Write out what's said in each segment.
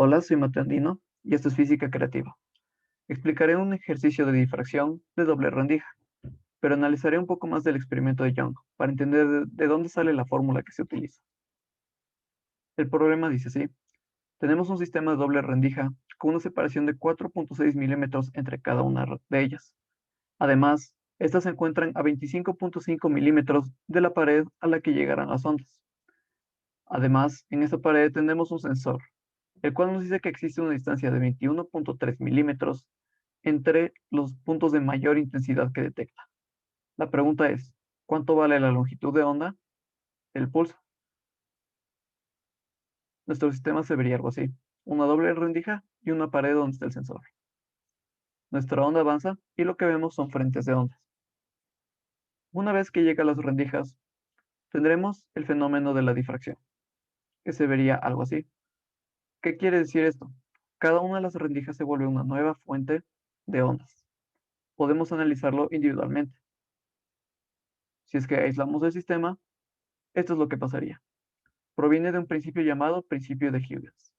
Hola, soy Mateo Andino y esto es Física Creativa. Explicaré un ejercicio de difracción de doble rendija, pero analizaré un poco más del experimento de Young para entender de dónde sale la fórmula que se utiliza. El problema dice así: tenemos un sistema de doble rendija con una separación de 4.6 milímetros entre cada una de ellas. Además, estas se encuentran a 25.5 milímetros de la pared a la que llegarán las ondas. Además, en esta pared tenemos un sensor, el cual nos dice que existe una distancia de 21.3 milímetros entre los puntos de mayor intensidad que detecta. La pregunta es, ¿cuánto vale la longitud de onda del pulso? Nuestro sistema se vería algo así: una doble rendija y una pared donde está el sensor. Nuestra onda avanza y lo que vemos son frentes de ondas. Una vez que llega a las rendijas, tendremos el fenómeno de la difracción, que se vería algo así. ¿Qué quiere decir esto? Cada una de las rendijas se vuelve una nueva fuente de ondas. Podemos analizarlo individualmente. Si es que aislamos el sistema, esto es lo que pasaría. Proviene de un principio llamado principio de Huygens.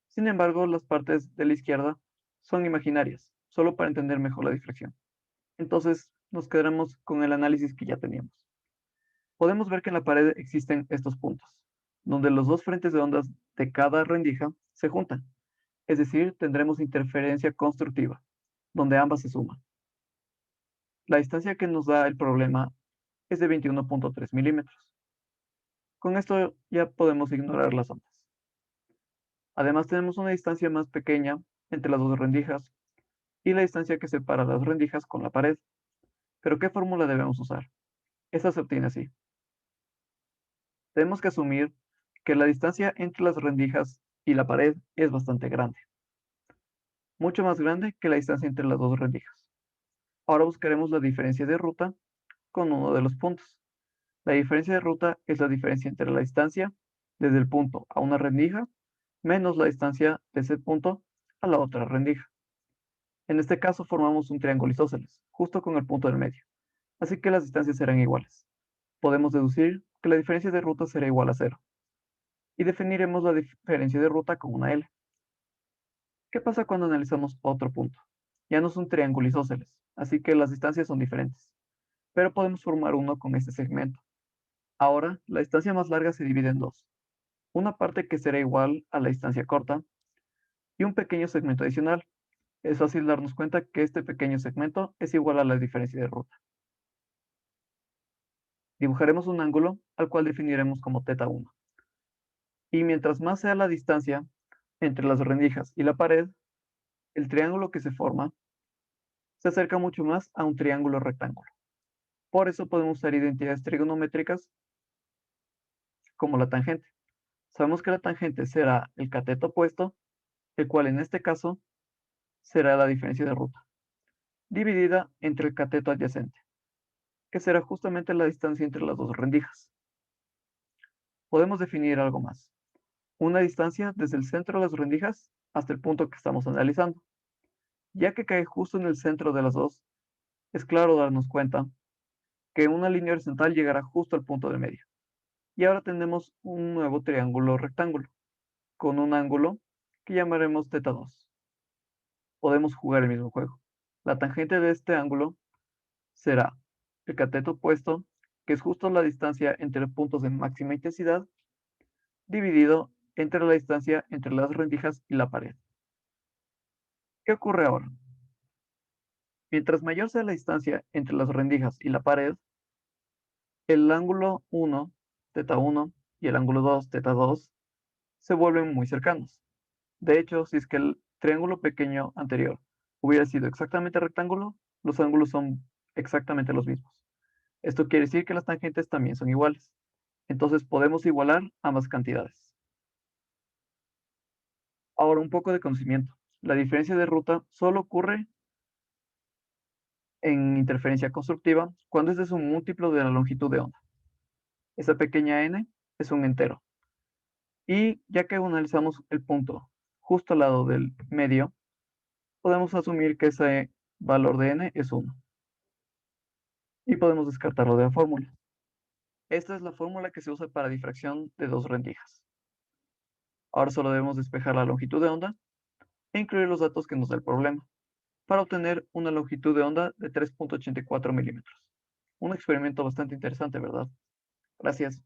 Sin embargo, las partes de la izquierda son imaginarias, solo para entender mejor la difracción. Entonces, nos quedaremos con el análisis que ya teníamos. Podemos ver que en la pared existen estos puntos, donde los dos frentes de ondas de cada rendija se juntan. Es decir, tendremos interferencia constructiva, donde ambas se suman. La distancia que nos da el problema es de 21.3 milímetros. Con esto ya podemos ignorar las ondas. Además, tenemos una distancia más pequeña entre las dos rendijas y la distancia que separa las rendijas con la pared. ¿Pero qué fórmula debemos usar? Esta se obtiene así. Tenemos que asumir que la distancia entre las rendijas y la pared es bastante grande, mucho más grande que la distancia entre las dos rendijas. Ahora buscaremos la diferencia de ruta con uno de los puntos. La diferencia de ruta es la diferencia entre la distancia desde el punto a una rendija menos la distancia de ese punto a la otra rendija. En este caso formamos un triángulo isósceles, justo con el punto del medio, así que las distancias serán iguales. Podemos deducir que la diferencia de ruta será igual a cero, y definiremos la diferencia de ruta con una L. ¿Qué pasa cuando analizamos otro punto? Ya no es un triángulo isósceles, así que las distancias son diferentes, pero podemos formar uno con este segmento. Ahora, la distancia más larga se divide en dos: una parte que será igual a la distancia corta y un pequeño segmento adicional. Es fácil darnos cuenta que este pequeño segmento es igual a la diferencia de ruta. Dibujaremos un ángulo al cual definiremos como θ1. Y mientras más sea la distancia entre las rendijas y la pared, el triángulo que se forma se acerca mucho más a un triángulo rectángulo. Por eso podemos usar identidades trigonométricas como la tangente. Sabemos que la tangente será el cateto opuesto, el cual en este caso será la diferencia de ruta, dividida entre el cateto adyacente, que será justamente la distancia entre las dos rendijas. Podemos definir algo más: una distancia desde el centro de las rendijas hasta el punto que estamos analizando. Ya que cae justo en el centro de las dos, es claro darnos cuenta que una línea horizontal llegará justo al punto del medio. Y ahora tenemos un nuevo triángulo rectángulo, con un ángulo que llamaremos θ2. Podemos jugar el mismo juego. La tangente de este ángulo será el cateto opuesto, que es justo la distancia entre puntos de máxima intensidad, dividido entre la distancia entre las rendijas y la pared. ¿Qué ocurre ahora? Mientras mayor sea la distancia entre las rendijas y la pared, el ángulo 1, θ1, y el ángulo 2, θ2, se vuelven muy cercanos. De hecho, si es que el triángulo pequeño anterior hubiera sido exactamente rectángulo, los ángulos son exactamente los mismos. Esto quiere decir que las tangentes también son iguales. Entonces podemos igualar ambas cantidades. Ahora un poco de conocimiento. La diferencia de ruta solo ocurre en interferencia constructiva cuando este es un múltiplo de la longitud de onda. Esa pequeña n es un entero. Y ya que analizamos el punto justo al lado del medio, podemos asumir que ese valor de n es 1. Y podemos descartarlo de la fórmula. Esta es la fórmula que se usa para difracción de dos rendijas. Ahora solo debemos despejar la longitud de onda e incluir los datos que nos da el problema, para obtener una longitud de onda de 3,84 milímetros. Un experimento bastante interesante, ¿verdad? Gracias.